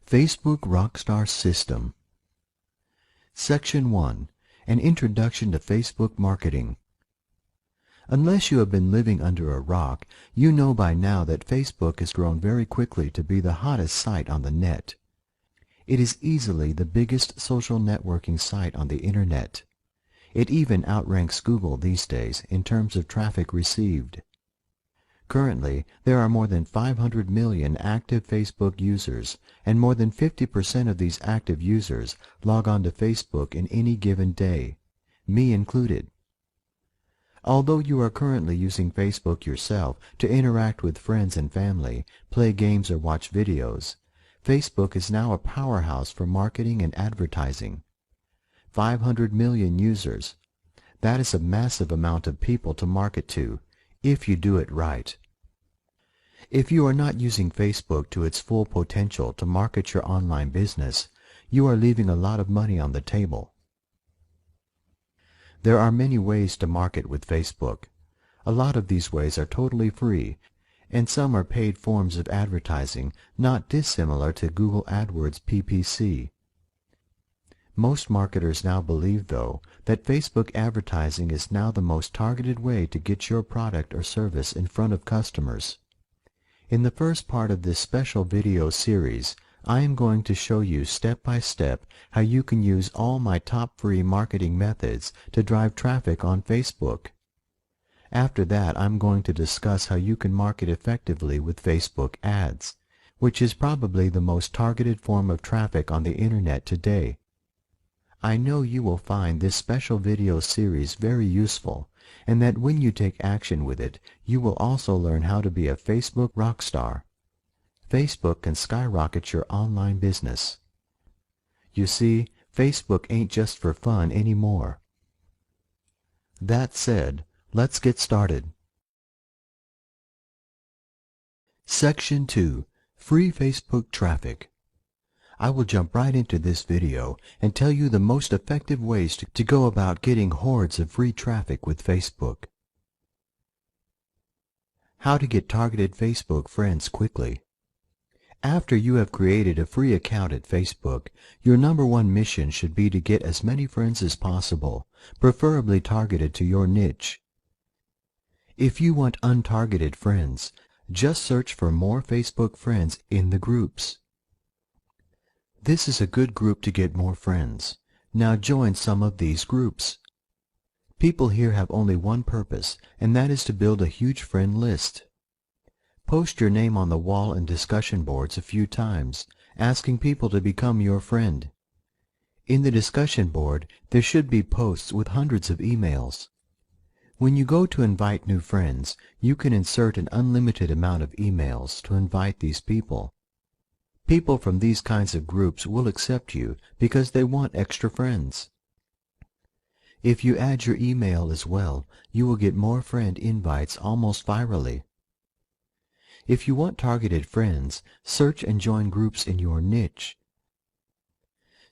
Facebook Rockstar System. Section 1. An Introduction to Facebook Marketing. Unless you have been living under a rock, you know by now that Facebook has grown very quickly to be the hottest site on the net. It is easily the biggest social networking site on the Internet. It even outranks Google these days in terms of traffic received. Currently, there are more than 500 million active Facebook users, and more than 50% of these active users log on to Facebook in any given day, me included. Although you are currently using Facebook yourself to interact with friends and family, play games or watch videos, Facebook is now a powerhouse for marketing and advertising. 500 million users. That is a massive amount of people to market to, if you do it right. If you are not using Facebook to its full potential to market your online business, you are leaving a lot of money on the table. There are many ways to market with Facebook. A lot of these ways are totally free, and some are paid forms of advertising not dissimilar to Google AdWords PPC. Most marketers now believe, though, that Facebook advertising is now the most targeted way to get your product or service in front of customers. In the first part of this special video series, I am going to show you step by step how you can use all my top free marketing methods to drive traffic on Facebook. After that, I'm going to discuss how you can market effectively with Facebook ads, which is probably the most targeted form of traffic on the Internet today. I know you will find this special video series very useful, and that when you take action with it, you will also learn how to be a Facebook rockstar. Facebook can skyrocket your online business. You see, Facebook ain't just for fun anymore. That said, let's get started. Section 2. Free Facebook Traffic. I will jump right into this video and tell you the most effective ways to go about getting hordes of free traffic with Facebook. How to get targeted Facebook friends quickly. After you have created a free account at Facebook, your #1 mission should be to get as many friends as possible, preferably targeted to your niche. If you want untargeted friends, just search for more Facebook friends in the groups. This is a good group to get more friends. Now join some of these groups. People here have only one purpose, and that is to build a huge friend list. Post your name on the wall and discussion boards a few times, asking people to become your friend. In the discussion board, there should be posts with hundreds of emails. When you go to invite new friends, you can insert an unlimited amount of emails to invite these people. People from these kinds of groups will accept you because they want extra friends. If you add your email as well, you will get more friend invites almost virally. If you want targeted friends, search and join groups in your niche.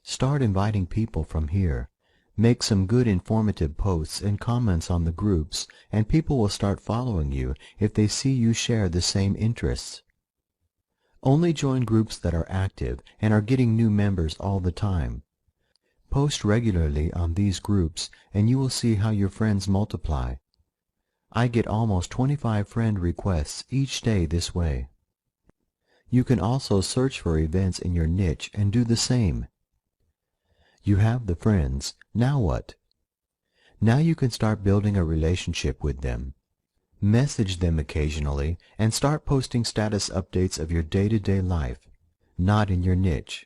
Start inviting people from here. Make some good informative posts and comments on the groups, and people will start following you if they see you share the same interests. Only join groups that are active and are getting new members all the time. Post regularly on these groups and you will see how your friends multiply. I get almost 25 friend requests each day this way. You can also search for events in your niche and do the same. You have the friends, now what? Now you can start building a relationship with them. Message them occasionally and start posting status updates of your day-to-day life, not in your niche.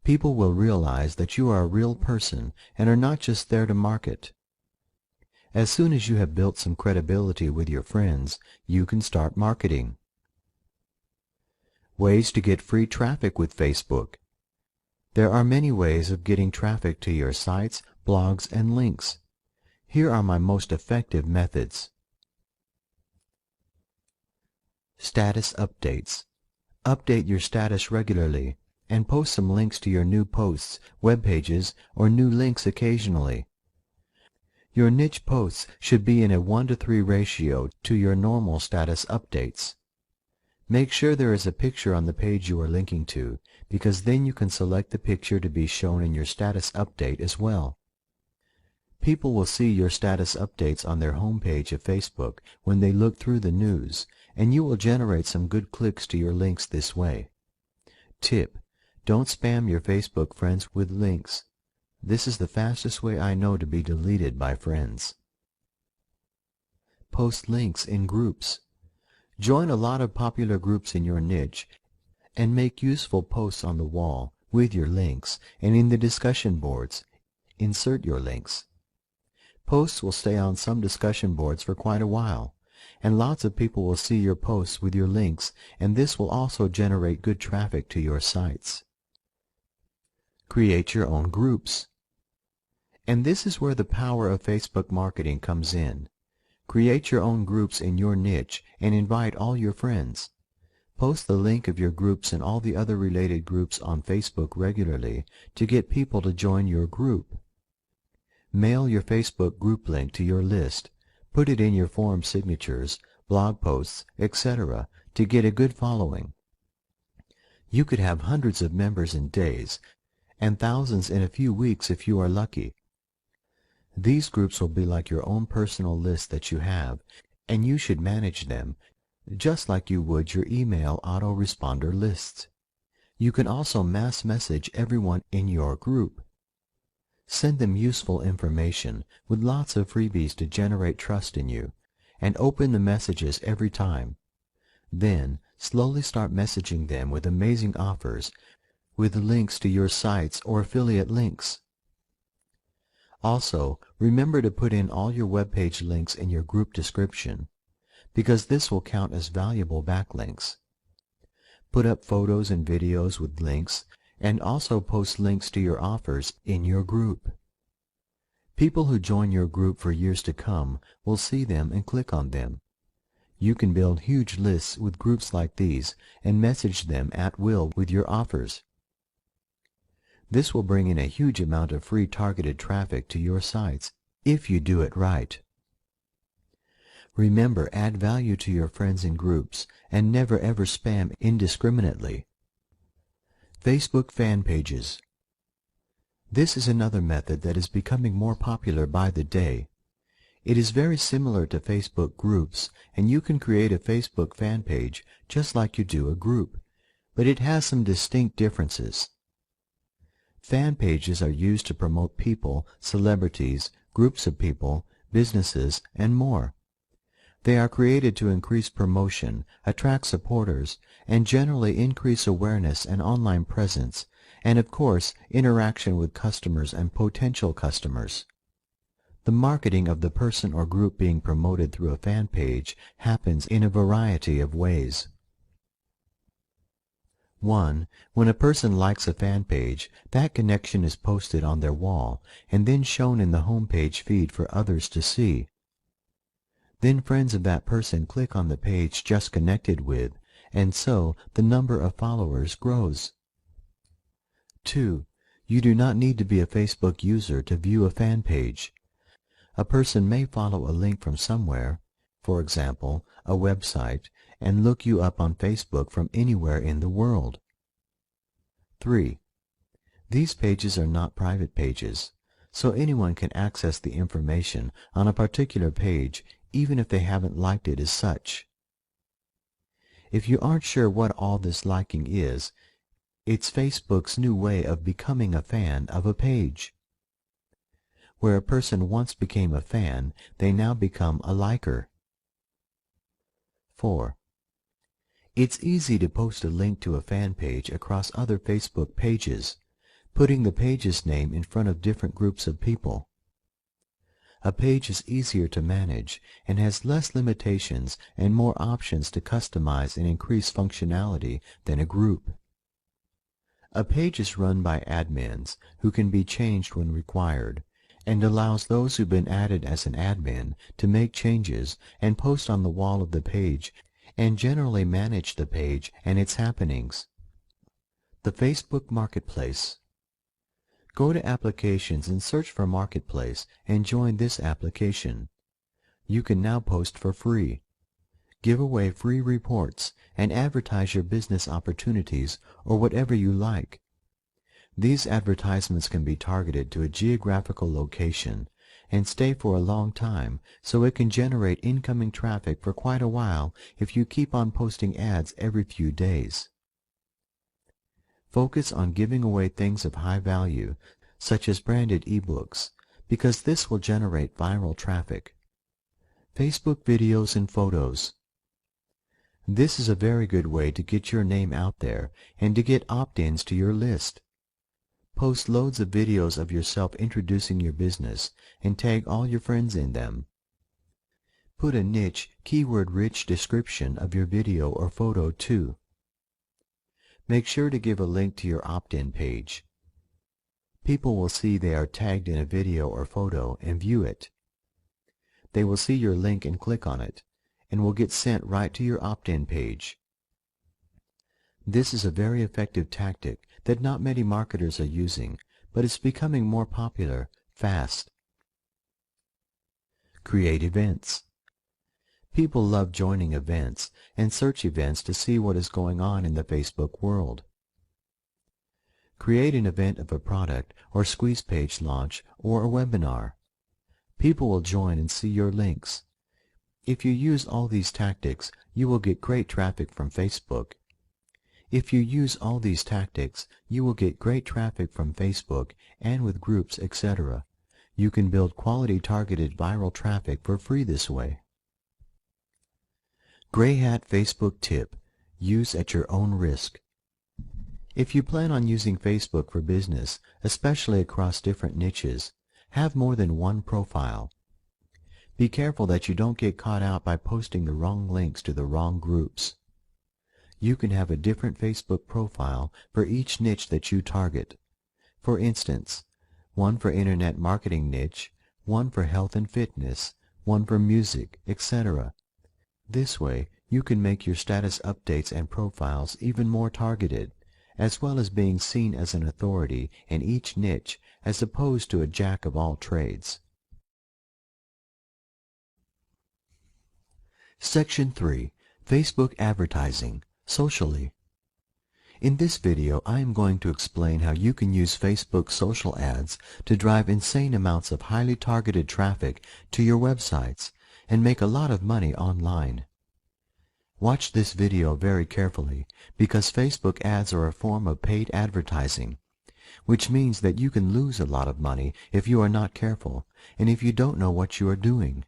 People will realize that you are a real person and are not just there to market. As soon as you have built some credibility with your friends, you can start marketing. Ways to get free traffic with Facebook. There are many ways of getting traffic to your sites, blogs, and links. Here are my most effective methods. Status updates. Update your status regularly and post some links to your new posts, web pages, or new links occasionally. Your niche posts should be in a 1:3 ratio to your normal status updates. Make sure there is a picture on the page you are linking to, because then you can select the picture to be shown in your status update as well. People will see your status updates on their homepage of Facebook when they look through the news, and you will generate some good clicks to your links this way. Tip: don't spam your Facebook friends with links. This is the fastest way I know to be deleted by friends. Post links in groups. Join a lot of popular groups in your niche and make useful posts on the wall with your links, and in the discussion boards, insert your links. Posts will stay on some discussion boards for quite a while, and lots of people will see your posts with your links, and this will also generate good traffic to your sites. Create your own groups. And this is where the power of Facebook marketing comes in. Create your own groups in your niche and invite all your friends. Post the link of your groups and all the other related groups on Facebook regularly to get people to join your group. Mail your Facebook group link to your list. Put it in your forum signatures, blog posts, etc. to get a good following. You could have hundreds of members in days and thousands in a few weeks if you are lucky. These groups will be like your own personal list that you have, and you should manage them just like you would your email autoresponder lists. You can also mass message everyone in your group. Send them useful information with lots of freebies to generate trust in you, and open the messages every time. Then, slowly start messaging them with amazing offers with links to your sites or affiliate links. Also, remember to put in all your web page links in your group description, because this will count as valuable backlinks. Put up photos and videos with links, and also post links to your offers in your group. People who join your group for years to come will see them and click on them. You can build huge lists with groups like these and message them at will with your offers. This will bring in a huge amount of free targeted traffic to your sites if you do it right. Remember, add value to your friends and groups and never ever spam indiscriminately. Facebook fan pages. This is another method that is becoming more popular by the day. It is very similar to Facebook groups, and you can create a Facebook fan page just like you do a group, but it has some distinct differences. Fan pages are used to promote people, celebrities, groups of people, businesses, and more. They are created to increase promotion, attract supporters, and generally increase awareness and online presence, and of course, interaction with customers and potential customers. The marketing of the person or group being promoted through a fan page happens in a variety of ways. 1. When a person likes a fan page, that connection is posted on their wall and then shown in the home page feed for others to see. Then friends of that person click on the page just connected with, and so the number of followers grows. 2. You do not need to be a Facebook user to view a fan page. A person may follow a link from somewhere, for example, a website, and look you up on Facebook from anywhere in the world. 3. These pages are not private pages, so anyone can access the information on a particular page even if they haven't liked it as such. If you aren't sure what all this liking is, it's Facebook's new way of becoming a fan of a page. Where a person once became a fan, they now become a liker. 4. It's easy to post a link to a fan page across other Facebook pages, putting the page's name in front of different groups of people. A page is easier to manage and has less limitations and more options to customize and increase functionality than a group. A page is run by admins who can be changed when required, and allows those who've been added as an admin to make changes and post on the wall of the page and generally manage the page and its happenings. The Facebook Marketplace. Go to Applications and search for Marketplace and join this application. You can now post for free. Give away free reports and advertise your business opportunities or whatever you like. These advertisements can be targeted to a geographical location and stay for a long time, so it can generate incoming traffic for quite a while if you keep on posting ads every few days. Focus on giving away things of high value, such as branded ebooks, because this will generate viral traffic. Facebook videos and photos. This is a very good way to get your name out there and to get opt-ins to your list. Post loads of videos of yourself introducing your business and tag all your friends in them. Put a niche, keyword-rich description of your video or photo too. Make sure to give a link to your opt-in page. People will see they are tagged in a video or photo and view it. They will see your link and click on it, and will get sent right to your opt-in page. This is a very effective tactic that not many marketers are using, but it's becoming more popular fast. Create events. People love joining events and search events to see what is going on in the Facebook world. Create an event of a product or squeeze page launch or a webinar. People will join and see your links. If you use all these tactics, you will get great traffic from Facebook. And with groups, etc. You can build quality targeted viral traffic for free this way. Gray Hat Facebook tip: use at your own risk. If you plan on using Facebook for business, especially across different niches, have more than one profile. Be careful that you don't get caught out by posting the wrong links to the wrong groups. You can have a different Facebook profile for each niche that you target. For instance, one for internet marketing niche, one for health and fitness, one for music, etc. This way, you can make your status updates and profiles even more targeted, as well as being seen as an authority in each niche as opposed to a jack of all trades. Section 3. Facebook Advertising, Socially. In this video, I am going to explain how you can use Facebook social ads to drive insane amounts of highly targeted traffic to your websites and make a lot of money online. Watch this video very carefully because Facebook ads are a form of paid advertising, which means that you can lose a lot of money if you are not careful and if you don't know what you are doing.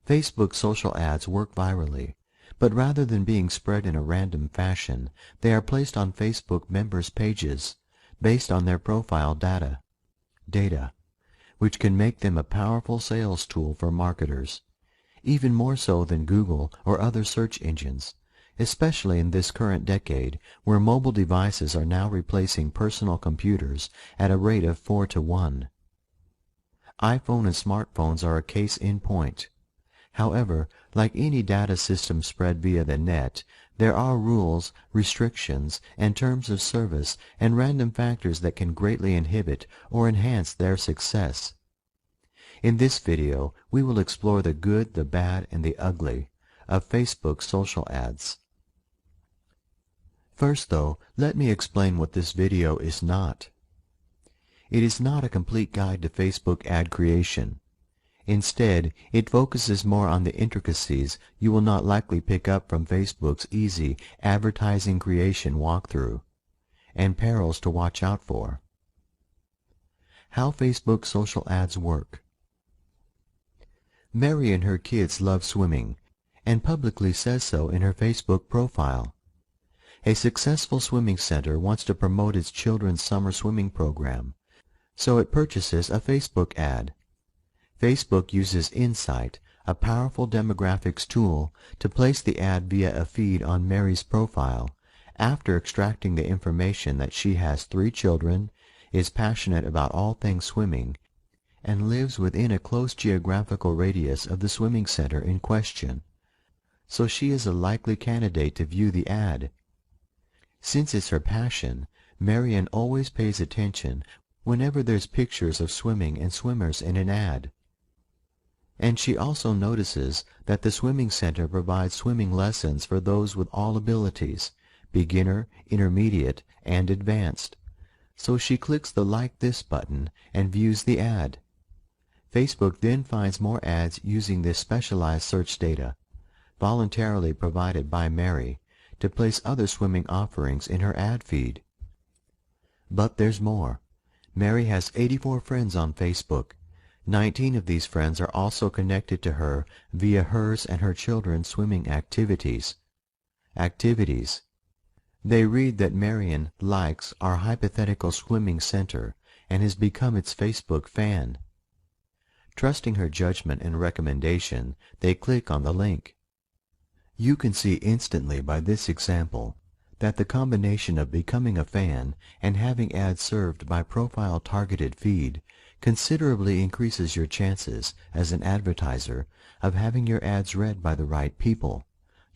Facebook social ads work virally, but rather than being spread in a random fashion, they are placed on Facebook members' pages based on their profile data, which can make them a powerful sales tool for marketers, even more so than Google or other search engines, especially in this current decade where mobile devices are now replacing personal computers at a rate of 4-to-1. iPhone and smartphones are a case in point. However, like any data system spread via the net, there are rules, restrictions, and terms of service and random factors that can greatly inhibit or enhance their success. In this video, we will explore the good, the bad, and the ugly of Facebook social ads. First, though, let me explain what this video is not. It is not a complete guide to Facebook ad creation. Instead, it focuses more on the intricacies you will not likely pick up from Facebook's easy advertising creation walkthrough, and perils to watch out for. How Facebook social ads work. Mary and her kids love swimming, and publicly says so in her Facebook profile. A successful swimming center wants to promote its children's summer swimming program, so it purchases a Facebook ad. Facebook uses Insight, a powerful demographics tool, to place the ad via a feed on Mary's profile, after extracting the information that she has 3 children, is passionate about all things swimming, and lives within a close geographical radius of the swimming center in question. So she is a likely candidate to view the ad. Since it's her passion, Marian always pays attention whenever there's pictures of swimming and swimmers in an ad. And she also notices that the swimming center provides swimming lessons for those with all abilities, beginner, intermediate, and advanced. So she clicks the Like This button and views the ad. Facebook then finds more ads using this specialized search data, voluntarily provided by Mary, to place other swimming offerings in her ad feed. But there's more. Mary has 84 friends on Facebook. 19 of these friends are also connected to her via hers and her children's swimming activities. They read that Marion likes our hypothetical swimming center and has become its Facebook fan. Trusting her judgment and recommendation, they click on the link. You can see instantly by this example that the combination of becoming a fan and having ads served by profile-targeted feed considerably increases your chances as an advertiser of having your ads read by the right people,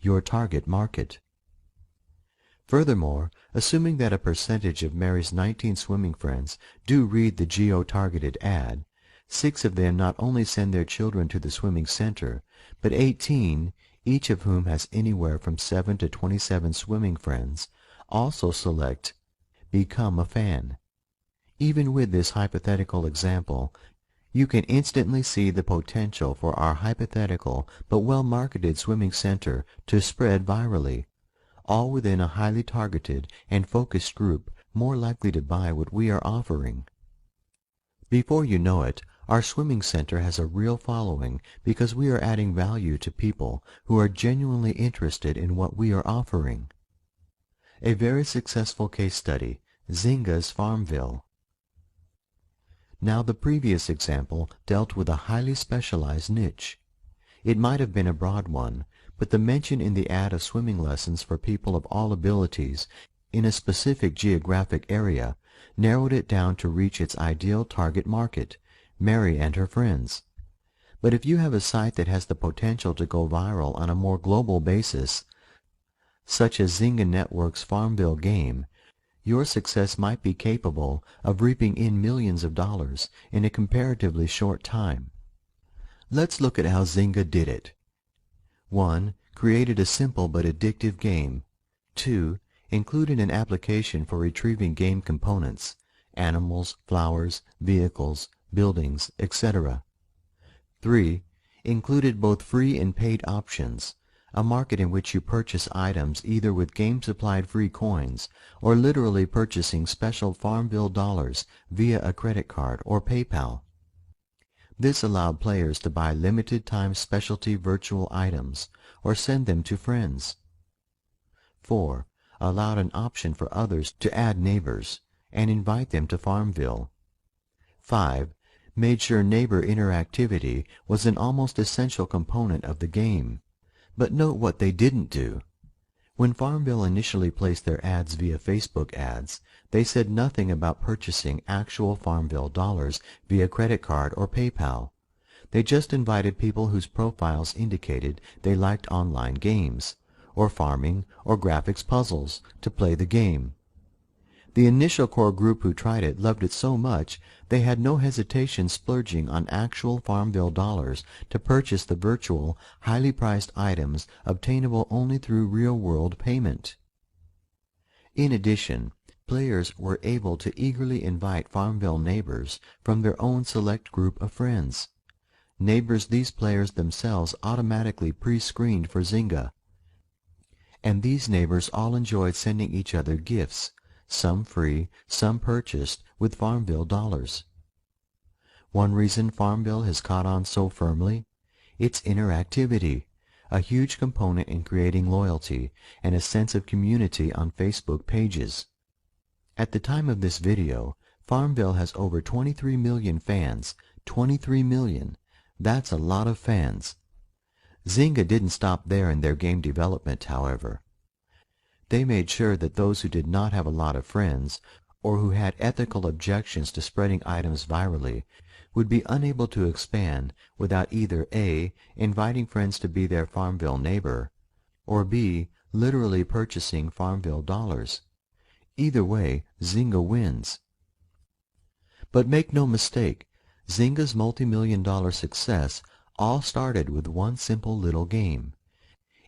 your target market. Furthermore, assuming that a percentage of Mary's 19 swimming friends do read the geo-targeted ad, 6 of them not only send their children to the swimming center, but 18, each of whom has anywhere from 7 to 27 swimming friends, also select Become a Fan. Even with this hypothetical example, you can instantly see the potential for our hypothetical but well-marketed swimming center to spread virally, all within a highly targeted and focused group more likely to buy what we are offering. Before you know it, our swimming center has a real following because we are adding value to people who are genuinely interested in what we are offering. A very successful case study, Zynga's Farmville. Now the previous example dealt with a highly specialized niche. It might have been a broad one, but the mention in the ad of swimming lessons for people of all abilities in a specific geographic area narrowed it down to reach its ideal target market, Mary and her friends. But if you have a site that has the potential to go viral on a more global basis, such as Zynga Network's Farmville game, your success might be capable of reaping in millions of dollars in a comparatively short time. Let's look at how Zynga did it. 1. Created a simple but addictive game. 2. Included an application for retrieving game components, animals, flowers, vehicles, buildings, etc. 3. Included both free and paid options, a market in which you purchase items either with game-supplied free coins or literally purchasing special Farmville dollars via a credit card or PayPal. This allowed players to buy limited-time specialty virtual items or send them to friends. 4. Allowed an option for others to add neighbors and invite them to Farmville. 5. Made sure neighbor interactivity was an almost essential component of the game. But note what they didn't do. When Farmville initially placed their ads via Facebook ads, they said nothing about purchasing actual Farmville dollars via credit card or PayPal. They just invited people whose profiles indicated they liked online games, or farming, or graphics puzzles, to play the game. The initial core group who tried it loved it so much they had no hesitation splurging on actual Farmville dollars to purchase the virtual, highly priced items obtainable only through real-world payment. In addition, players were able to eagerly invite Farmville neighbors from their own select group of friends, neighbors these players themselves automatically pre-screened for Zynga. And these neighbors all enjoyed sending each other gifts, some free, some purchased with Farmville dollars. One reason Farmville has caught on so firmly? Its interactivity, a huge component in creating loyalty and a sense of community on Facebook pages. At the time of this video, Farmville has over 23 million fans. 23 million. That's a lot of fans. Zynga didn't stop there in their game development, however. They made sure that those who did not have a lot of friends, or who had ethical objections to spreading items virally, would be unable to expand without either A. inviting friends to be their Farmville neighbor, or B. literally purchasing Farmville dollars. Either way, Zynga wins. But make no mistake, Zynga's multi-million-dollar success all started with one simple little game,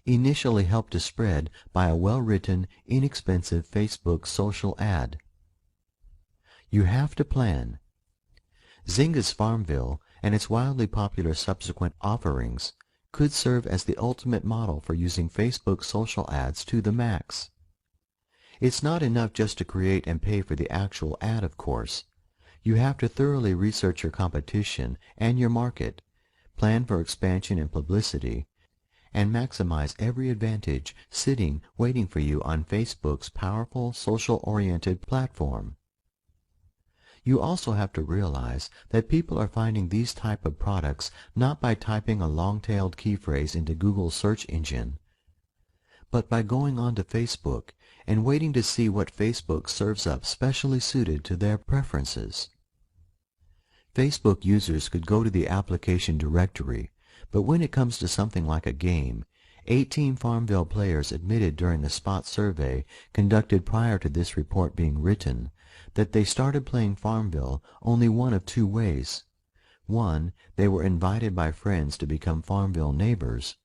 initially helped to spread by a well-written, inexpensive Facebook social ad. You have to plan. Zynga's Farmville and its wildly popular subsequent offerings could serve as the ultimate model for using Facebook social ads to the max. It's not enough just to create and pay for the actual ad, of course. You have to thoroughly research your competition and your market, plan for expansion and publicity, and maximize every advantage sitting waiting for you on Facebook's powerful social-oriented platform. You also have to realize that people are finding these type of products not by typing a long-tailed key phrase into Google's search engine, but by going on to Facebook and waiting to see what Facebook serves up specially suited to their preferences. Facebook users could go to the application directory, but when it comes to something like a game, 18 Farmville players admitted during a spot survey conducted prior to this report being written that they started playing Farmville only one of two ways. One, they were invited by friends to become Farmville neighbors,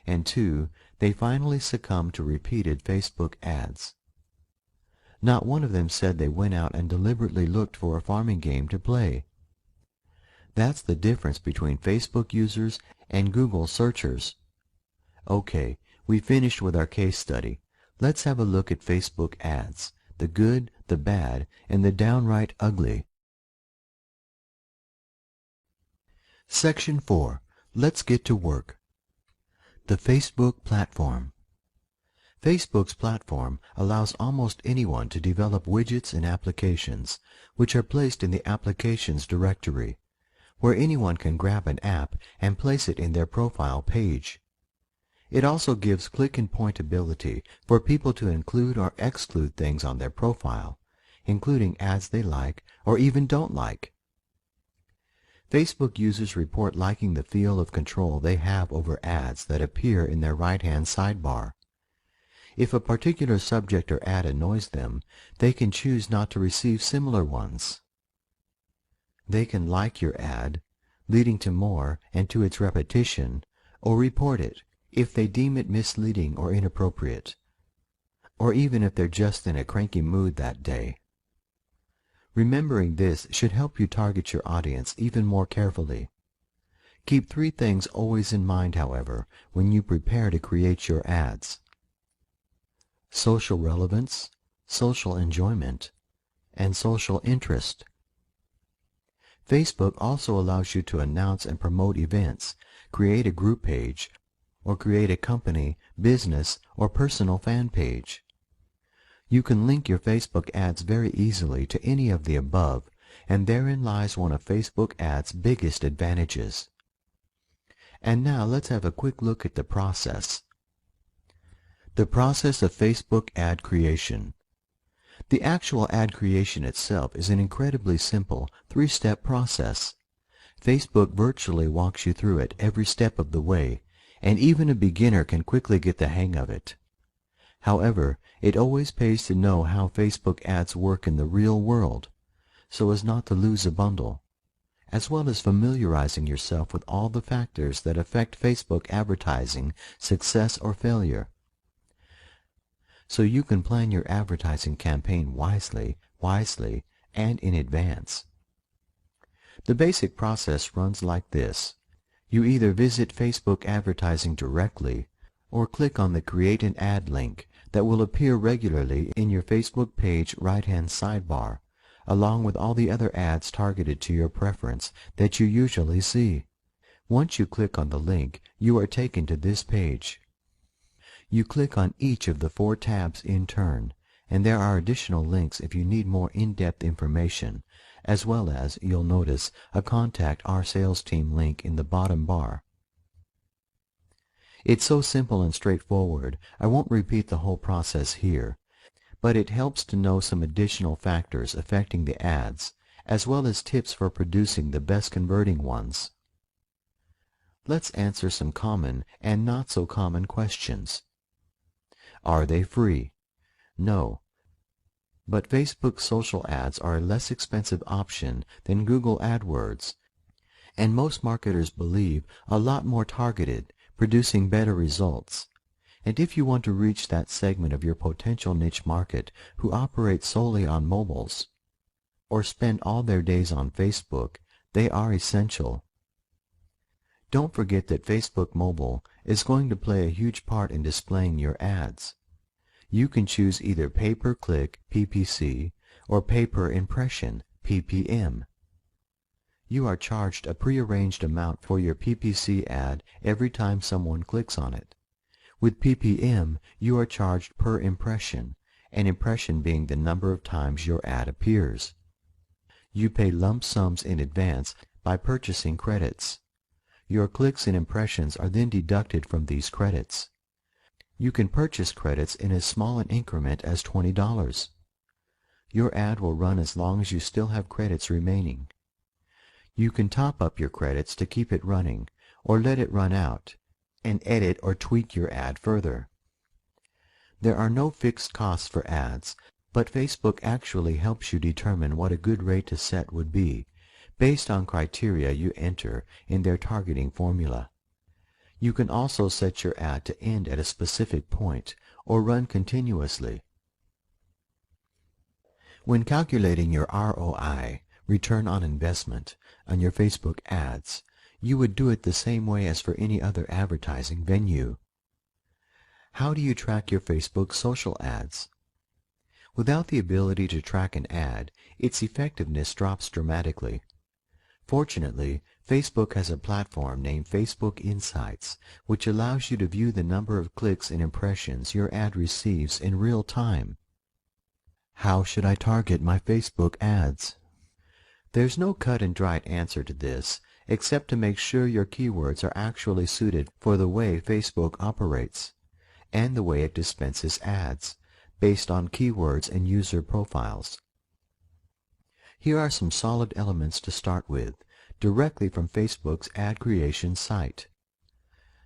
and two, they finally succumbed to repeated Facebook ads. Not one of them said they went out and deliberately looked for a farming game to play. That's the difference between Facebook users and Google searchers. Okay, we finished with our case study. Let's have a look at Facebook ads, the good, the bad, and the downright ugly. Section 4. Let's get to work. The Facebook platform. Facebook's platform allows almost anyone to develop widgets and applications, which are placed in the Applications directory, where anyone can grab an app and place it in their profile page. It also gives click and point ability for people to include or exclude things on their profile, including ads they like or even don't like. Facebook users report liking the feel of control they have over ads that appear in their right-hand sidebar. If a particular subject or ad annoys them, they can choose not to receive similar ones. They can like your ad, leading to more and to its repetition, or report it if they deem it misleading or inappropriate, or even if they're just in a cranky mood that day. Remembering this should help you target your audience even more carefully. Keep three things always in mind, however, when you prepare to create your ads: social relevance, social enjoyment, and social interest. Facebook also allows you to announce and promote events, create a group page, or create a company, business, or personal fan page. You can link your Facebook ads very easily to any of the above, and therein lies one of Facebook ads' biggest advantages. And now let's have a quick look at the process. The process of Facebook ad creation. The actual ad creation itself is an incredibly simple, three-step process. Facebook virtually walks you through it every step of the way, and even a beginner can quickly get the hang of it. However, it always pays to know how Facebook ads work in the real world, so as not to lose a bundle, as well as familiarizing yourself with all the factors that affect Facebook advertising success or failure, so you can plan your advertising campaign wisely, and in advance. The basic process runs like this. You either visit Facebook advertising directly, or click on the Create an Ad link that will appear regularly in your Facebook page right-hand sidebar, along with all the other ads targeted to your preference that you usually see. Once you click on the link, you are taken to this page. You click on each of the 4 tabs in turn, and there are additional links if you need more in-depth information, as well as, you'll notice, a Contact Our Sales Team link in the bottom bar. It's so simple and straightforward, I won't repeat the whole process here, but it helps to know some additional factors affecting the ads, as well as tips for producing the best converting ones. Let's answer some common and not so common questions. Are they free? No. But Facebook social ads are a less expensive option than Google AdWords, and most marketers believe a lot more targeted, producing better results. And if you want to reach that segment of your potential niche market who operate solely on mobiles or spend all their days on Facebook, they are essential. Don't forget that Facebook Mobile is going to play a huge part in displaying your ads. You can choose either pay-per-click or pay-per-impression (PPM). You are charged a prearranged amount for your PPC ad every time someone clicks on it. With PPM, you are charged per impression, an impression being the number of times your ad appears. You pay lump sums in advance by purchasing credits. Your clicks and impressions are then deducted from these credits. You can purchase credits in as small an increment as $20. Your ad will run as long as you still have credits remaining. You can top up your credits to keep it running, or let it run out, and edit or tweak your ad further. There are no fixed costs for ads, but Facebook actually helps you determine what a good rate to set would be, based on criteria you enter in their targeting formula. You can also set your ad to end at a specific point or run continuously. When calculating your ROI, return on investment, on your Facebook ads, you would do it the same way as for any other advertising venue. How do you track your Facebook social ads? Without the ability to track an ad, its effectiveness drops dramatically. Fortunately, Facebook has a platform named Facebook Insights, which allows you to view the number of clicks and impressions your ad receives in real time. How should I target my Facebook ads? There's no cut and dried answer to this, except to make sure your keywords are actually suited for the way Facebook operates, and the way it dispenses ads, based on keywords and user profiles. Here are some solid elements to start with, directly from Facebook's ad creation site.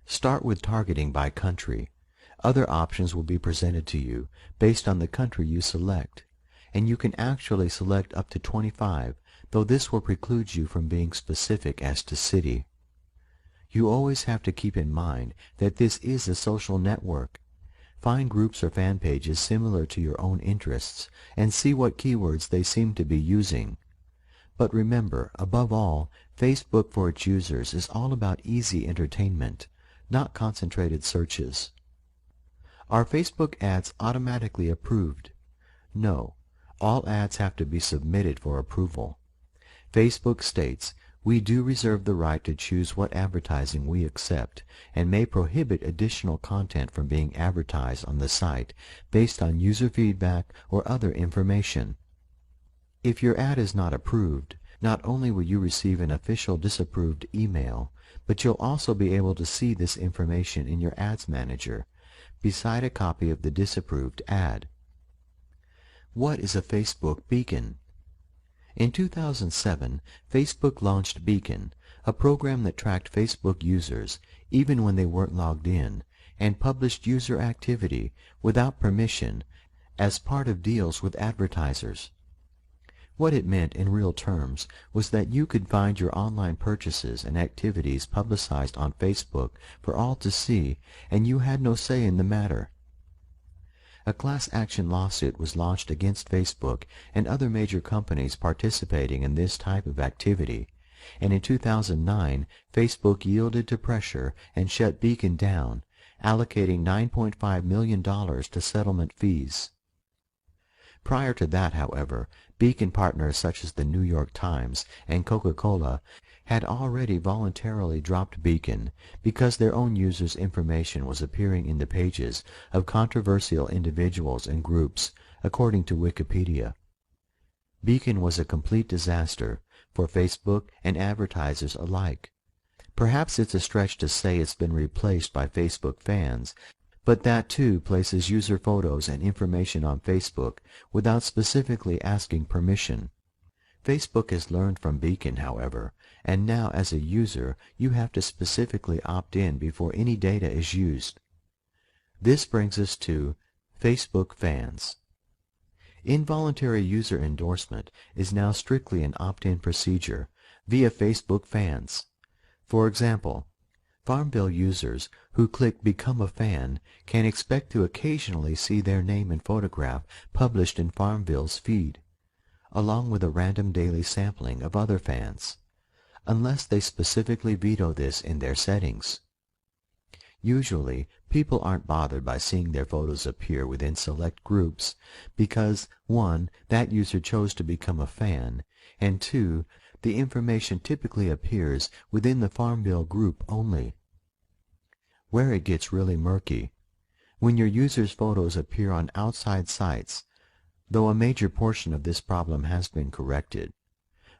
Start with targeting by country. Other options will be presented to you based on the country you select, and you can actually select up to 25, though this will preclude you from being specific as to city. You always have to keep in mind that this is a social network. Find groups or fan pages similar to your own interests and see what keywords they seem to be using. But remember, above all, Facebook for its users is all about easy entertainment, not concentrated searches. Are Facebook ads automatically approved? No. All ads have to be submitted for approval. Facebook states, "We do reserve the right to choose what advertising we accept and may prohibit additional content from being advertised on the site based on user feedback or other information." If your ad is not approved, not only will you receive an official disapproved email, but you'll also be able to see this information in your Ads Manager, beside a copy of the disapproved ad. What is a Facebook beacon? In 2007, Facebook launched Beacon, a program that tracked Facebook users, even when they weren't logged in, and published user activity without permission as part of deals with advertisers. What it meant in real terms was that you could find your online purchases and activities publicized on Facebook for all to see, and you had no say in the matter. A class action lawsuit was launched against Facebook and other major companies participating in this type of activity, and in 2009, Facebook yielded to pressure and shut Beacon down, allocating $9.5 million to settlement fees. Prior to that, however, Beacon partners such as the New York Times and Coca-Cola had already voluntarily dropped Beacon because their own users' information was appearing in the pages of controversial individuals and groups, according to Wikipedia. Beacon was a complete disaster for Facebook and advertisers alike. Perhaps it's a stretch to say it's been replaced by Facebook fans, but that too places user photos and information on Facebook without specifically asking permission. Facebook has learned from Beacon, however, and now as a user you have to specifically opt in before any data is used. This brings us to Facebook fans. Involuntary user endorsement is now strictly an opt-in procedure, via Facebook fans. For example, Farmville users who click Become a Fan can expect to occasionally see their name and photograph published in Farmville's feed, along with a random daily sampling of other fans, unless they specifically veto this in their settings. Usually, people aren't bothered by seeing their photos appear within select groups because, 1, that user chose to become a fan, and 2, the information typically appears within the Farmville group only. Where it gets really murky, when your users' photos appear on outside sites, though a major portion of this problem has been corrected.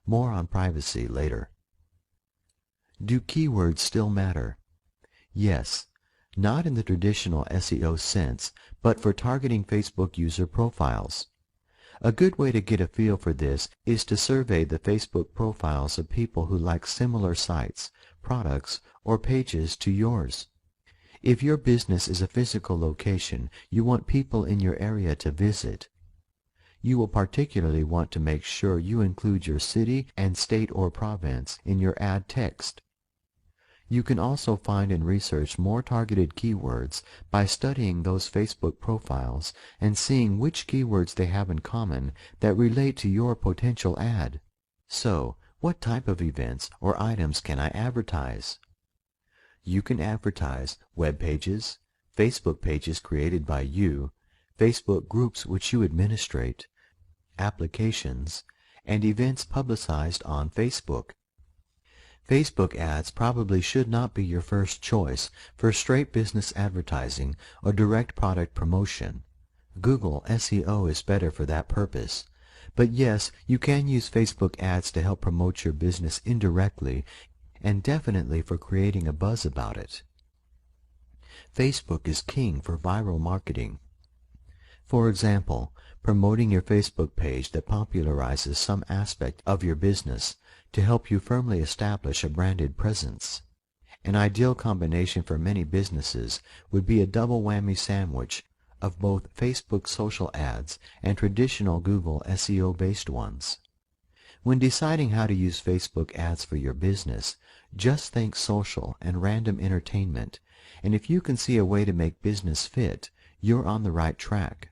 More on privacy later. Do keywords still matter? Yes, not in the traditional SEO sense, but for targeting Facebook user profiles. A good way to get a feel for this is to survey the Facebook profiles of people who like similar sites, products, or pages to yours. If your business is a physical location you want people in your area to visit, you will particularly want to make sure you include your city and state or province in your ad text. You can also find and research more targeted keywords by studying those Facebook profiles and seeing which keywords they have in common that relate to your potential ad. So, what type of events or items can I advertise? You can advertise web pages, Facebook pages created by you, Facebook groups which you administrate, applications, and events publicized on Facebook. Facebook ads probably should not be your first choice for straight business advertising or direct product promotion. Google SEO is better for that purpose. But yes, you can use Facebook ads to help promote your business indirectly and definitely for creating a buzz about it. Facebook is king for viral marketing. For example, promoting your Facebook page that popularizes some aspect of your business to help you firmly establish a branded presence. An ideal combination for many businesses would be a double whammy sandwich of both Facebook social ads and traditional Google SEO-based ones. When deciding how to use Facebook ads for your business, just think social and random entertainment, and if you can see a way to make business fit, you're on the right track.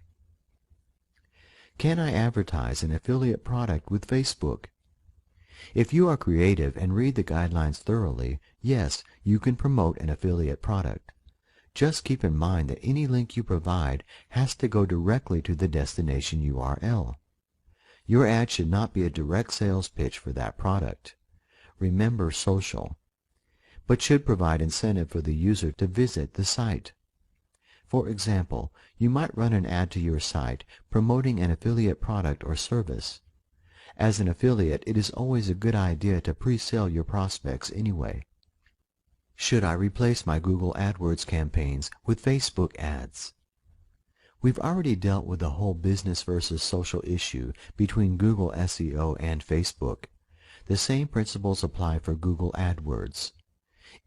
Can I advertise an affiliate product with Facebook? If you are creative and read the guidelines thoroughly, yes, you can promote an affiliate product. Just keep in mind that any link you provide has to go directly to the destination URL. Your ad should not be a direct sales pitch for that product. Remember social, but should provide incentive for the user to visit the site. For example, you might run an ad to your site promoting an affiliate product or service. As an affiliate, it is always a good idea to pre-sell your prospects anyway. Should I replace my Google AdWords campaigns with Facebook ads? We've already dealt with the whole business versus social issue between Google SEO and Facebook. The same principles apply for Google AdWords.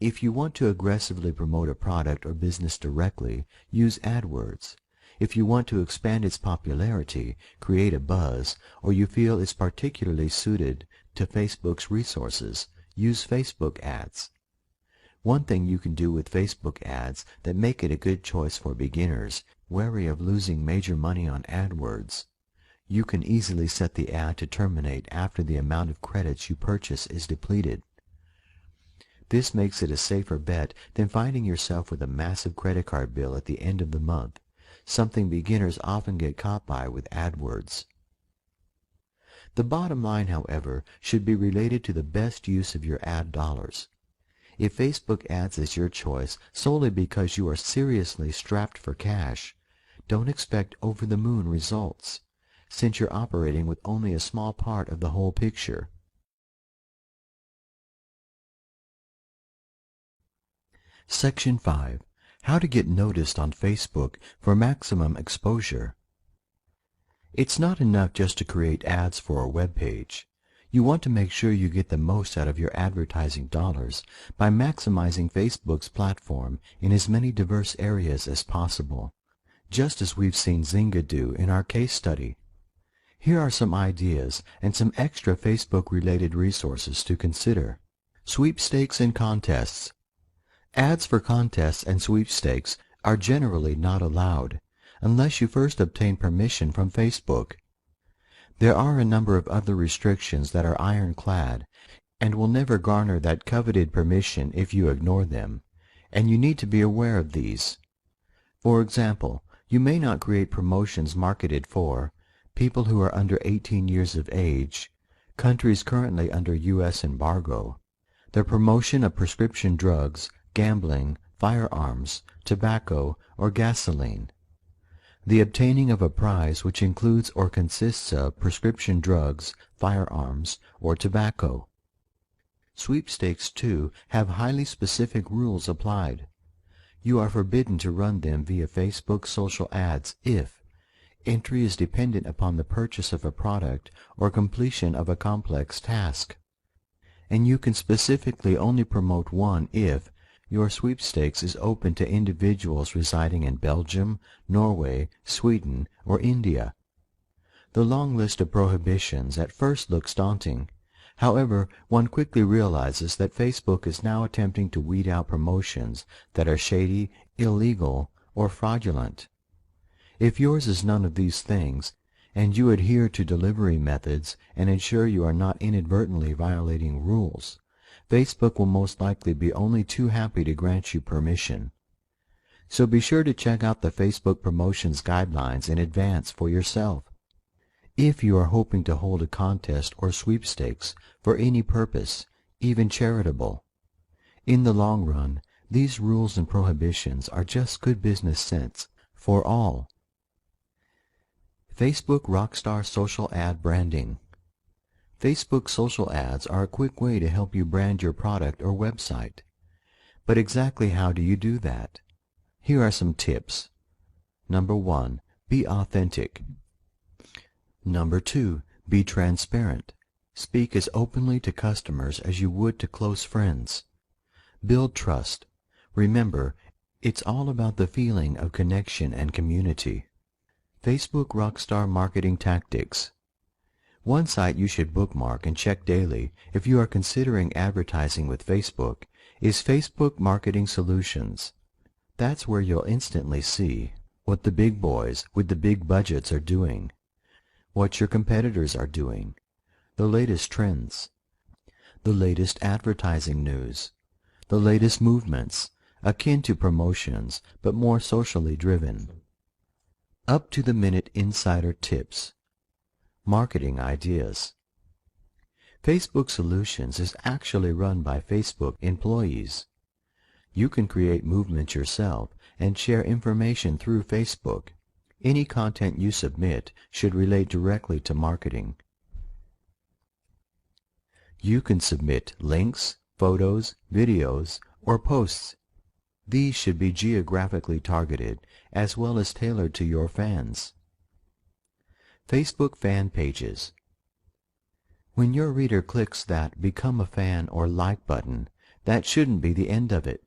If you want to aggressively promote a product or business directly, use AdWords. If you want to expand its popularity, create a buzz, or you feel it's particularly suited to Facebook's resources, use Facebook ads. One thing you can do with Facebook ads that make it a good choice for beginners, wary of losing major money on AdWords. You can easily set the ad to terminate after the amount of credits you purchase is depleted. This makes it a safer bet than finding yourself with a massive credit card bill at the end of the month, something beginners often get caught by with AdWords. The bottom line, however, should be related to the best use of your ad dollars. If Facebook ads is your choice solely because you are seriously strapped for cash, don't expect over-the-moon results, since you're operating with only a small part of the whole picture. Section 5. How to get noticed on Facebook for maximum exposure. It's not enough just to create ads for a web page. You want to make sure you get the most out of your advertising dollars by maximizing Facebook's platform in as many diverse areas as possible, just as we've seen Zynga do in our case study. Here are some ideas and some extra Facebook-related resources to consider. Sweepstakes and contests. Ads for contests and sweepstakes are generally not allowed unless you first obtain permission from Facebook. There are a number of other restrictions that are ironclad and will never garner that coveted permission if you ignore them, and you need to be aware of these. For example, you may not create promotions marketed for people who are under 18 years of age, countries currently under U.S. embargo, the promotion of prescription drugs, gambling, firearms, tobacco, or gasoline, the obtaining of a prize which includes or consists of prescription drugs, firearms, or tobacco. Sweepstakes, too, have highly specific rules applied. You are forbidden to run them via Facebook social ads if entry is dependent upon the purchase of a product or completion of a complex task. And you can specifically only promote one if your sweepstakes is open to individuals residing in Belgium, Norway, Sweden, or India. The long list of prohibitions at first looks daunting. However, one quickly realizes that Facebook is now attempting to weed out promotions that are shady, illegal, or fraudulent. If yours is none of these things, and you adhere to delivery methods and ensure you are not inadvertently violating rules, Facebook will most likely be only too happy to grant you permission. So be sure to check out the Facebook promotions guidelines in advance for yourself. If you are hoping to hold a contest or sweepstakes for any purpose, even charitable, in the long run, these rules and prohibitions are just good business sense for all. Facebook Rockstar Social Ad Branding. Facebook social ads are a quick way to help you brand your product or website. But exactly how do you do that? Here are some tips. Number 1, be authentic. Number 2, be transparent. Speak as openly to customers as you would to close friends. Build trust. Remember, it's all about the feeling of connection and community. Facebook Rockstar Marketing Tactics. One site you should bookmark and check daily if you are considering advertising with Facebook is Facebook Marketing Solutions. That's where you'll instantly see what the big boys with the big budgets are doing, what your competitors are doing, the latest trends, the latest advertising news, the latest movements, akin to promotions but more socially driven. Up-to-the-minute insider tips. Marketing ideas. Facebook Solutions is actually run by Facebook employees. You can create movements yourself and share information through Facebook. Any content you submit should relate directly to marketing. You can submit links, photos, videos, or posts. These should be geographically targeted as well as tailored to your fans. Facebook fan pages. When your reader clicks that Become a Fan or Like button, that shouldn't be the end of it.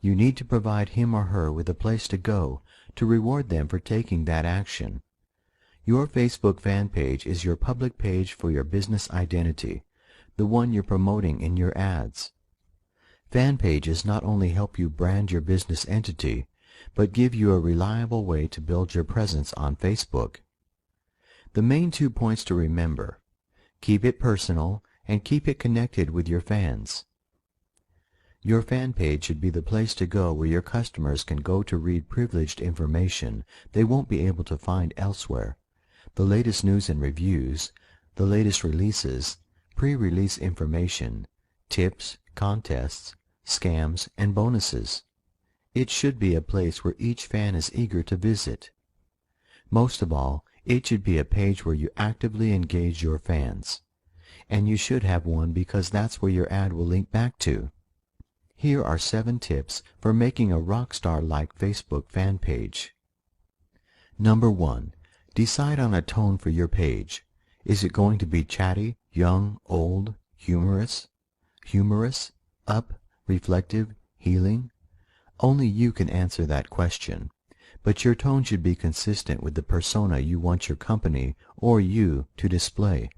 You need to provide him or her with a place to go to reward them for taking that action. Your Facebook fan page is your public page for your business identity, the one you're promoting in your ads. Fan pages not only help you brand your business entity, but give you a reliable way to build your presence on Facebook. The main 2 points to remember: keep it personal and keep it connected with your fans. Your fan page should be the place to go where your customers can go to read privileged information they won't be able to find elsewhere, the latest news and reviews, the latest releases, pre-release information, tips, contests, scams, and bonuses. It should be a place where each fan is eager to visit. Most of all, it should be a page where you actively engage your fans. And you should have one because that's where your ad will link back to. Here are 7 tips for making a rockstar-like Facebook fan page. Number 1, decide on a tone for your page. Is it going to be chatty, young, old, humorous, up, reflective, healing? Only you can answer that question. but your tone should be consistent with the persona you want your company or you to display.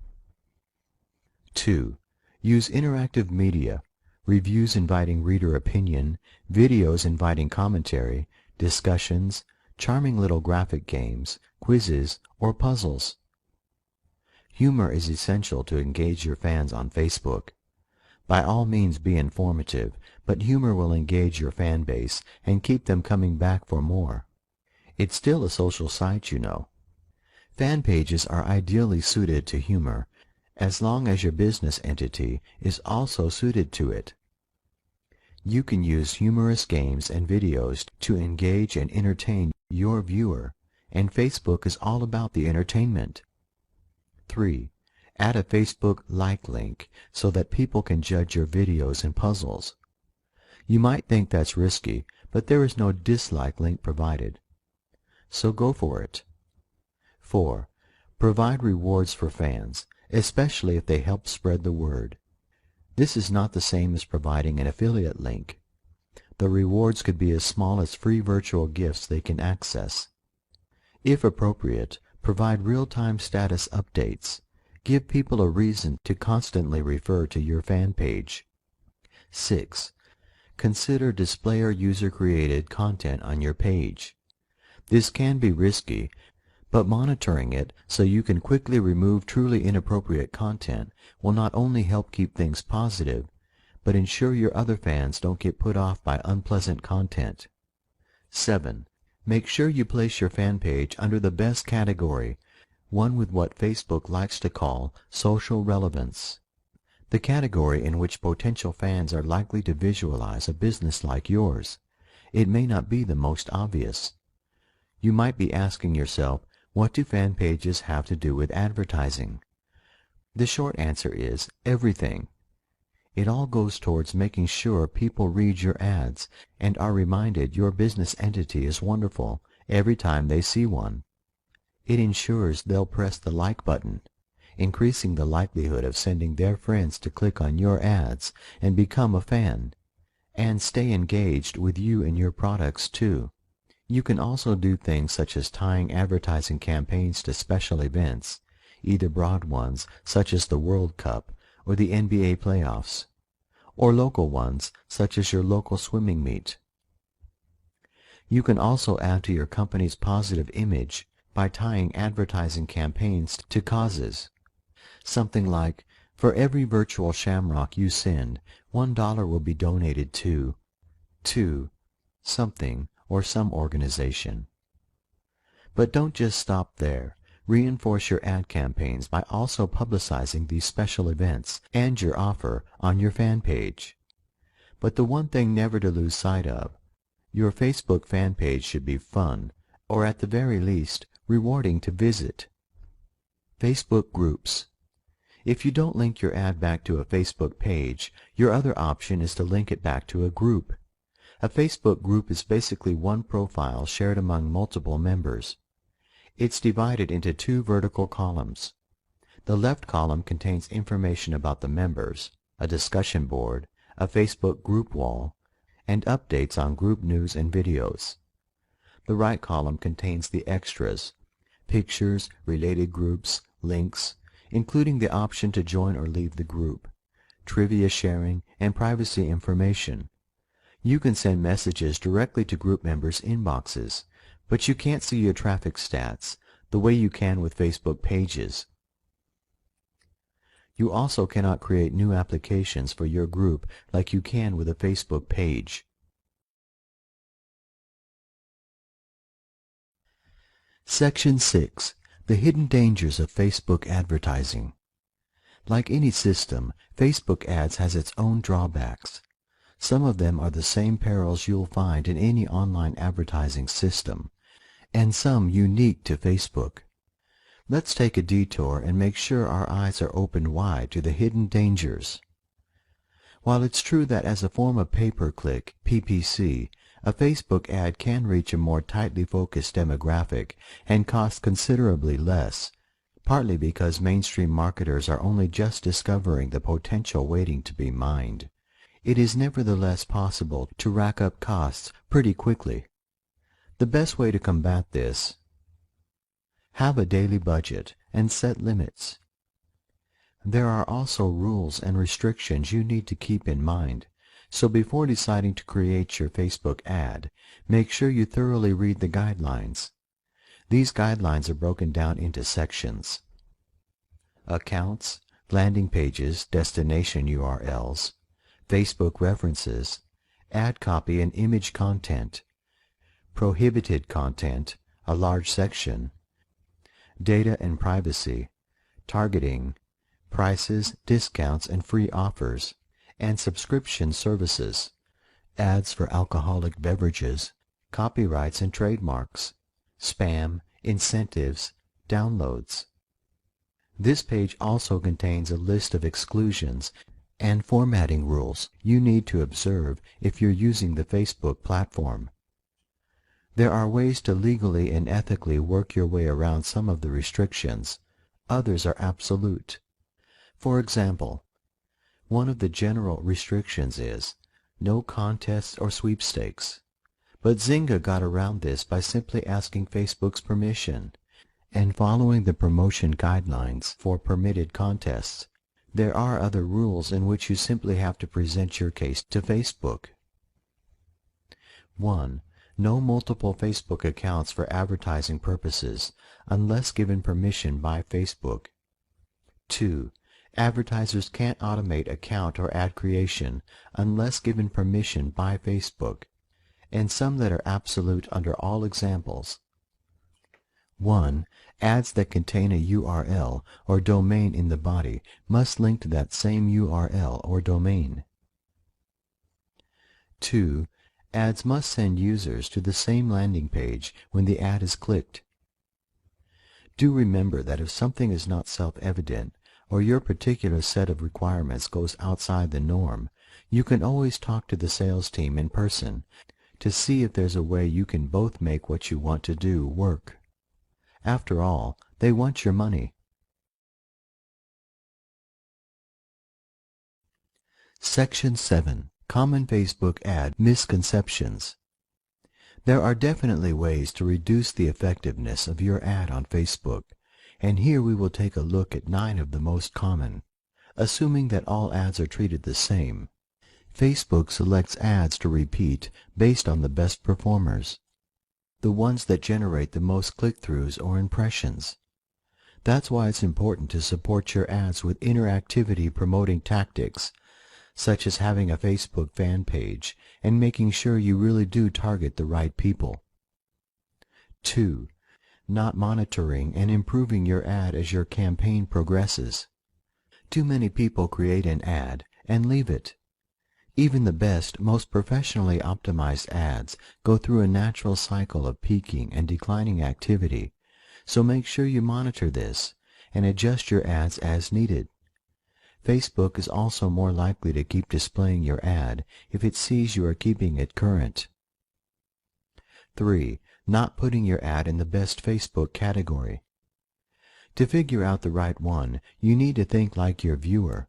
2. Use interactive media, reviews inviting reader opinion, videos inviting commentary, discussions, charming little graphic games, quizzes, or puzzles. Humor is essential to engage your fans on Facebook. By all means be informative, but humor will engage your fan base and keep them coming back for more. It's still a social site, you know. Fan pages are ideally suited to humor, as long as your business entity is also suited to it. You can use humorous games and videos to engage and entertain your viewer, and Facebook is all about the entertainment. 3. Add a Facebook like link so that people can judge your videos and puzzles. You might think that's risky, but there is no dislike link provided. So go for it. 4. Provide rewards for fans, especially if they help spread the word. This is not the same as providing an affiliate link. The rewards could be as small as free virtual gifts they can access. If appropriate, provide real-time status updates. Give people a reason to constantly refer to your fan page. 6. Consider displayer user-created content on your page. This can be risky, but monitoring it so you can quickly remove truly inappropriate content will not only help keep things positive, but ensure your other fans don't get put off by unpleasant content. 7. Make sure you place your fan page under the best category, one with what Facebook likes to call social relevance, the category in which potential fans are likely to visualize a business like yours. It may not be the most obvious. You might be asking yourself, what do fan pages have to do with advertising? The short answer is everything. It all goes towards making sure people read your ads and are reminded your business entity is wonderful every time they see one. It ensures they'll press the like button, increasing the likelihood of sending their friends to click on your ads and become a fan, and stay engaged with you and your products too. You can also do things such as tying advertising campaigns to special events, either broad ones such as the World Cup or the NBA playoffs, or local ones such as your local swimming meet. You can also add to your company's positive image by tying advertising campaigns to causes. Something like, for every virtual shamrock you send, $1 will be donated to something or some organization. But don't just stop there. Reinforce your ad campaigns by also publicizing these special events and your offer on your fan page. But the one thing never to lose sight of, your Facebook fan page should be fun, or at the very least, rewarding to visit. Facebook groups. If you don't link your ad back to a Facebook page, your other option is to link it back to a group. A Facebook group is basically one profile shared among multiple members. It's divided into two vertical columns. The left column contains information about the members, a discussion board, a Facebook group wall, and updates on group news and videos. The right column contains the extras, pictures, related groups, links, including the option to join or leave the group, trivia sharing, and privacy information. You can send messages directly to group members' inboxes, but you can't see your traffic stats the way you can with Facebook pages. You also cannot create new applications for your group like you can with a Facebook page. Section 6. The hidden dangers of Facebook advertising. Like any system, Facebook ads has its own drawbacks. Some of them are the same perils you'll find in any online advertising system, and some unique to Facebook. Let's take a detour and make sure our eyes are opened wide to the hidden dangers. While it's true that as a form of pay-per-click, PPC, a Facebook ad can reach a more tightly focused demographic and cost considerably less, partly because mainstream marketers are only just discovering the potential waiting to be mined, it is nevertheless possible to rack up costs pretty quickly. The best way to combat this: have a daily budget and set limits. There are also rules and restrictions you need to keep in mind, so before deciding to create your Facebook ad, make sure you thoroughly read the guidelines. These guidelines are broken down into sections: accounts, landing pages, destination URLs, Facebook references, ad copy and image content, prohibited content, a large section, data and privacy, targeting, prices, discounts and free offers, and subscription services, ads for alcoholic beverages, copyrights and trademarks, spam, incentives, downloads. This page also contains a list of exclusions and formatting rules you need to observe if you're using the Facebook platform. There are ways to legally and ethically work your way around some of the restrictions. Others are absolute. For example, one of the general restrictions is no contests or sweepstakes. But Zynga got around this by simply asking Facebook's permission and following the promotion guidelines for permitted contests. There are other rules in which you simply have to present your case to Facebook. 1. No multiple Facebook accounts for advertising purposes unless given permission by Facebook. 2. Advertisers can't automate account or ad creation unless given permission by Facebook, and some that are absolute under all examples. 1. Ads that contain a URL or domain in the body must link to that same URL or domain. 2. Ads must send users to the same landing page when the ad is clicked. Do remember that if something is not self-evident or your particular set of requirements goes outside the norm, you can always talk to the sales team in person to see if there's a way you can both make what you want to do work. After all, they want your money. Section 7. Common Facebook Ad Misconceptions. There are definitely ways to reduce the effectiveness of your ad on Facebook, and here we will take a look at 9 of the most common. Assuming that all ads are treated the same, Facebook selects ads to repeat based on the best performers, the ones that generate the most click-throughs or impressions. That's why it's important to support your ads with interactivity promoting tactics, such as having a Facebook fan page and making sure you really do target the right people. 2. Not monitoring and improving your ad as your campaign progresses. Too many people create an ad and leave it. Even the best, most professionally optimized ads go through a natural cycle of peaking and declining activity, so make sure you monitor this and adjust your ads as needed. Facebook is also more likely to keep displaying your ad if it sees you are keeping it current. 3. Not putting your ad in the best Facebook category. To figure out the right one, you need to think like your viewer.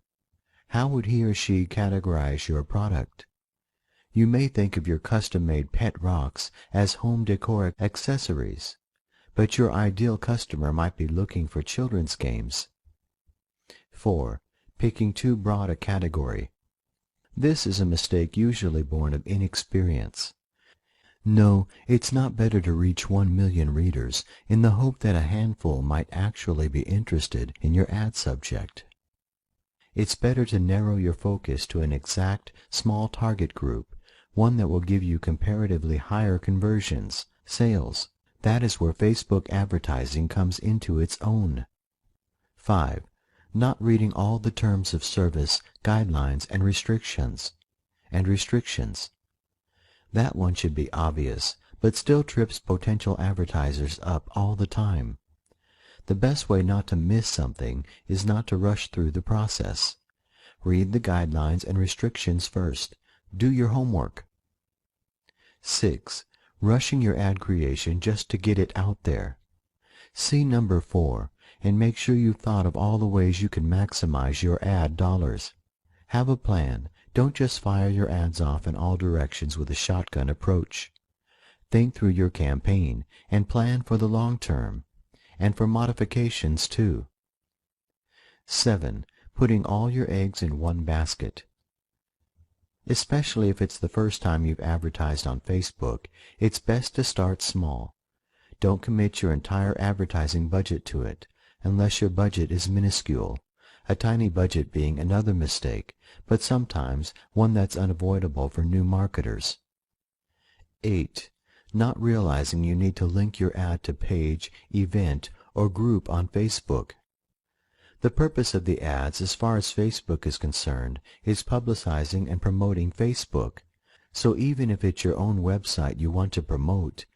How would he or she categorize your product? You may think of your custom-made pet rocks as home decor accessories, but your ideal customer might be looking for children's games. 4. Picking too broad a category. This is a mistake usually born of inexperience. No, it's not better to reach 1 million readers in the hope that a handful might actually be interested in your ad subject. It's better to narrow your focus to an exact, small target group, one that will give you comparatively higher conversions, sales. That is where Facebook advertising comes into its own. 5. Not reading all the terms of service, guidelines, and restrictions. That one should be obvious, but still trips potential advertisers up all the time. The best way not to miss something is not to rush through the process. Read the guidelines and restrictions first. Do your homework. 6. Rushing your ad creation just to get it out there. See number 4 and make sure you've thought of all the ways you can maximize your ad dollars. Have a plan. Don't just fire your ads off in all directions with a shotgun approach. Think through your campaign and plan for the long term, and for modifications too. 7. Putting all your eggs in one basket. Especially if it's the first time you've advertised on Facebook, it's best to start small. Don't commit your entire advertising budget to it, unless your budget is minuscule, a tiny budget being another mistake, but sometimes one that's unavoidable for new marketers. 8. Not realizing you need to link your ad to page, event, or group on Facebook. The purpose of the ads, as far as Facebook is concerned, is publicizing and promoting Facebook. So even if it's your own website you want to promote,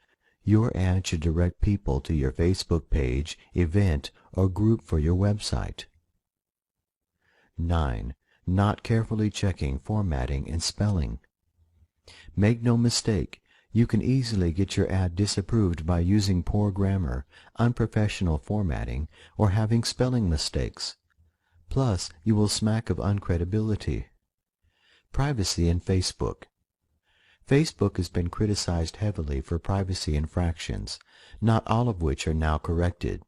your ad should direct people to your Facebook page, event, or group for your website. 9. Not carefully checking formatting and spelling. Make no mistake, you can easily get your ad disapproved by using poor grammar, unprofessional formatting, or having spelling mistakes. Plus, you will smack of uncredibility. Privacy in Facebook. Facebook has been criticized heavily for privacy infractions, not all of which are now corrected.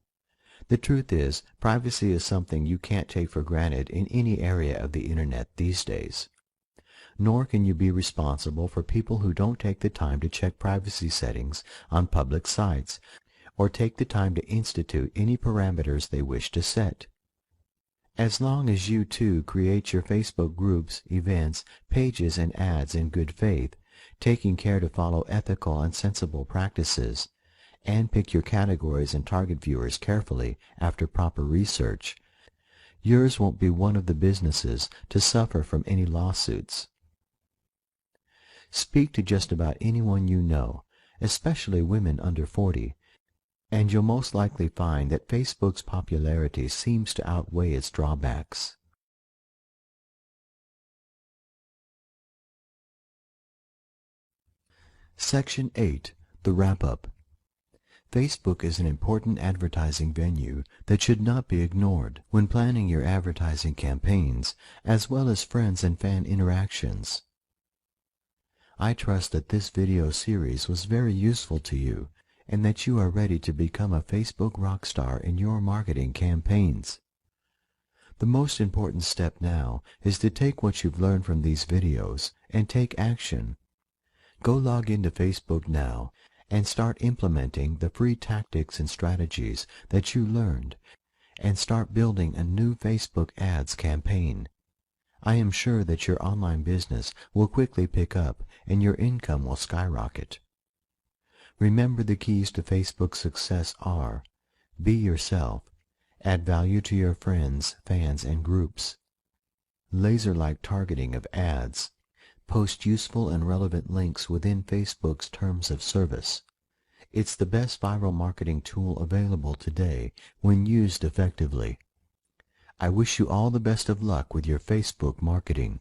The truth is, privacy is something you can't take for granted in any area of the Internet these days. Nor can you be responsible for people who don't take the time to check privacy settings on public sites, or take the time to institute any parameters they wish to set. As long as you too create your Facebook groups, events, pages, and ads in good faith, taking care to follow ethical and sensible practices, and pick your categories and target viewers carefully after proper research, yours won't be one of the businesses to suffer from any lawsuits. Speak to just about anyone you know, especially women under 40, and you'll most likely find that Facebook's popularity seems to outweigh its drawbacks. Section 8. The Wrap-Up. Facebook is an important advertising venue that should not be ignored when planning your advertising campaigns, as well as friends and fan interactions. I trust that this video series was very useful to you and that you are ready to become a Facebook rock star in your marketing campaigns. The most important step now is to take what you've learned from these videos and take action. Go log into Facebook now and start implementing the free tactics and strategies that you learned, and start building a new Facebook ads campaign. I am sure that your online business will quickly pick up and your income will skyrocket. Remember, the keys to Facebook success are: be yourself, add value to your friends, fans, and groups, laser-like targeting of ads, post useful and relevant links within Facebook's terms of service. It's the best viral marketing tool available today when used effectively. I wish you all the best of luck with your Facebook marketing.